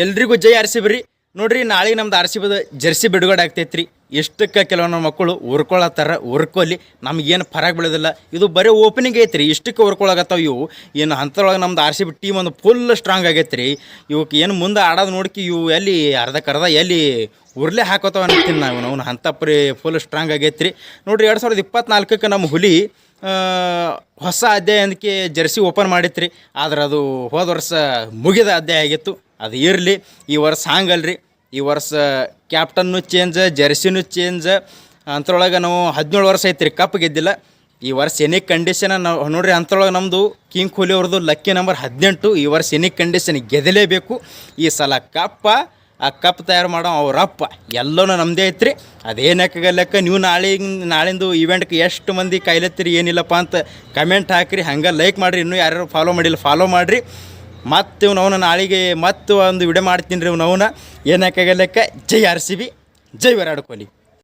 ಎಲ್ರಿಗೂ ಜೈ R C B ರೀ. ನೋಡ್ರಿ ನಾಳೆ ನಮ್ದು ಆರ್ ಸಿ ಬಿದ ಜರ್ಸಿ ಬಿಡುಗಡೆ ಆಗ್ತೈತ್ರಿ. ಎಷ್ಟಕ್ಕೆ ಕೆಲವೊಂದು ಮಕ್ಕಳು ಉರ್ಕೊಳತ್ತಾರ, ಉರ್ಕೊಲಿ, ನಮಗೇನು ಫರಕ್ ಬೀಳೋದಿಲ್ಲ. ಇದು ಬರೀ ಓಪನಿಂಗ್ ಐತ್ರಿ, ಇಷ್ಟಕ್ಕೆ ಉರ್ಕೊಳಗತ್ತಾವ ಇವು. ಏನು ಅಂಥರೊಳಗೆ ನಮ್ದು ಆರ್ ಸಿ ಬಿ ಟೀಮ್ ಒಂದು ಫುಲ್ ಸ್ಟ್ರಾಂಗ್ ಆಗೈತ್ರಿ. ಇವಕ್ಕೆ ಏನು ಮುಂದೆ ಆಡೋದು ನೋಡ್ಕಿ ಇವು ಎಲ್ಲಿ ಅರ್ಧಕ್ಕರ್ಧ ಎಲ್ಲಿ ಉರ್ಲೆ ಹಾಕೋತಾವ ಅಂತೀನಿ ನಾವು ಅಂಥಪ್ರಿ ಫುಲ್ ಸ್ಟ್ರಾಂಗ್ ಆಗೈತ್ರಿ. ನೋಡ್ರಿ 2024ಕ್ಕೆ ನಮ್ಮ ಹುಲಿ ಹೊಸ ಅಧ್ಯಾಯ ಅಂದಕ್ಕೆ ಜರ್ಸಿ ಓಪನ್ ಮಾಡಿತ್ರಿ. ಆದ್ರೆ ಅದು ಹೋದ ವರ್ಷ ಮುಗಿದ ಅಧ್ಯಾಯ ಆಗಿತ್ತು. ಅದು ಇರಲಿ, ಈ ವರ್ಷ ಹಾಂಗಲ್ರಿ. ಈ ವರ್ಷ ಕ್ಯಾಪ್ಟನ್ನು ಚೇಂಜ್, ಜರ್ಸಿನೂ ಚೇಂಜ್. ಅಂಥರೊಳಗೆ ನಾವು 17 ವರ್ಷ ಐತ್ರಿ ಕಪ್ ಗೆದ್ದಿಲ್ಲ. ಈ ವರ್ಷ ಎನಿ ಕಂಡೀಷನ್ ನಾವು ನೋಡ್ರಿ, ಅಂಥರೊಳಗೆ ನಮ್ಮದು ಕಿಂಗ್ ಕೊಹ್ಲಿ ಅವ್ರದ್ದು ಲಕ್ಕಿ ನಂಬರ್ 18. ಈ ವರ್ಷ ಎನಿ ಕಂಡೀಷನ್ ಗೆದ್ದಲೇಬೇಕು. ಈ ಸಲ ಆ ಕಪ್ ತಯಾರು ಮಾಡೋ ಅವರಪ್ಪ ಎಲ್ಲನೂ ನಮ್ಮದೇ ಐತ್ರಿ. ಅದೇನಕ್ಕಾಗಲ್ಲಕ್ಕ ನೀವು ನಾಳಿಂದು ಇವೆಂಟ್ಗೆ ಎಷ್ಟು ಮಂದಿ ಕಾಯ್ಲತ್ತೀರಿ ಏನಿಲ್ಲಪ್ಪ ಅಂತ ಕಮೆಂಟ್ ಹಾಕಿರಿ. ಹಂಗೆ ಲೈಕ್ ಮಾಡಿರಿ. ಇನ್ನೂ ಯಾರ್ಯಾರು ಫಾಲೋ ಮಾಡಿಲ್ಲ ಫಾಲೋ ಮಾಡಿರಿ. ಮತ್ತು ನಾವು ನಾಳೆಗೆ ಒಂದು ವಿಡಿಯೋ ಮಾಡ್ತೀನಿ ರೀ. ಏನಕ್ಕಾಗಲ್ಲಕ್ಕ ಜೈ ಆರ್ ಸಿ ಬಿ, ಜೈ ವಿರಾಟ್ ಕೊಹ್ಲಿ.